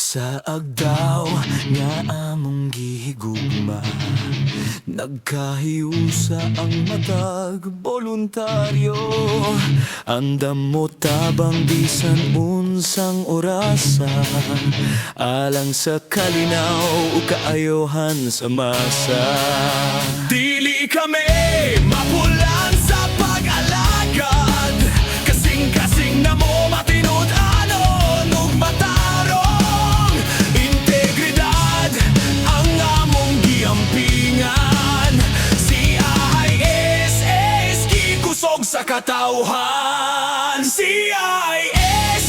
Sa agdaw nga among gihigugma, nagkahiusa ang matag voluntaryo. Andam mo tabang bisan unsang orasan, alang sa kalinaw o kaayohan sa masa. Dili kami mapulan sa pag-alagad, kasing-kasing na mo matinud-anon ug matarong. Integridad ang among giampingan, CISS gikusog sa katawhan. CISS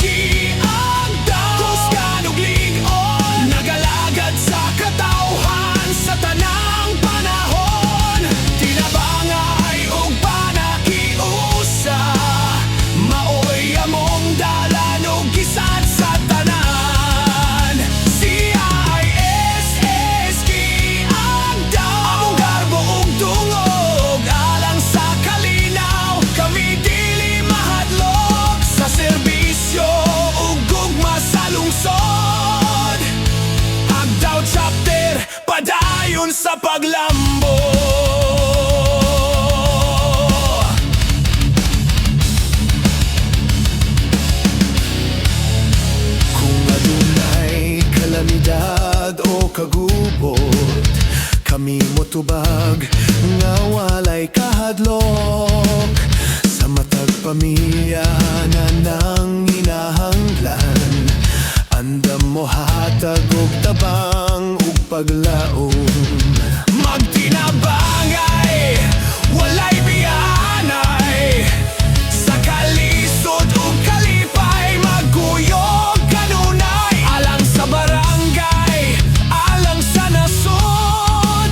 giagdaw, kusgan ug lig-on, nagalagad sa katawhan sa tanang panahon. Tinabangay ug panakiusa, maoy among dalan ug gisad sa tanan. CISS giagdaw, among garbo ug dungog, alang sa kalinaw. Kami dili mahadlok sa serbisyo ug gugma sa lungsod. Agdaw chapter, padayon sa paglambo. Kung adunay kalamidad o kagubot, kami motubag nga walay kahadlok. Sa matag pamilyanan ng hinahanglan, andam mo hatag og tabang ug paglaom. Magtinabangay, walay biyanay, sa kalisod ug kalipay, magkuyog kanunay. Alang sa barangay, alang sa nasod,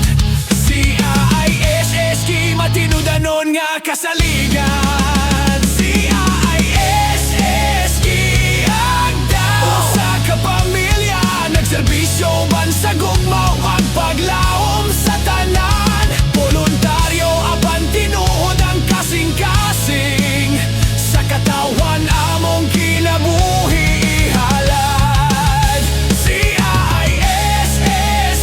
CISS matinud-anon nga kasaligan. CISS giagdaw, usa ka pamilya, nagserbisyo ban sa gugmaw, ang paglaom sa tanan. Voluntaryo apan tinuod ang kasing-kasing, sa katawan among kinabuhi ihalad. CISS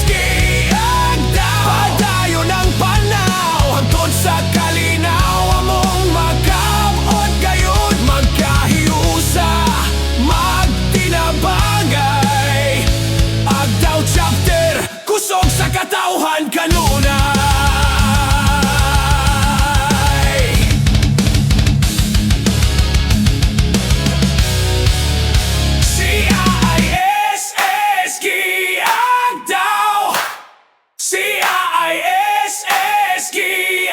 giagdaw, padayon ang panaw, hangtod sa kalinaw. Among magkamot gayud, magkahiusa, magtinabangay. Agdaw chapter, kusog sa katawhan kanunay. CISS giagdaw, CISS giagdaw.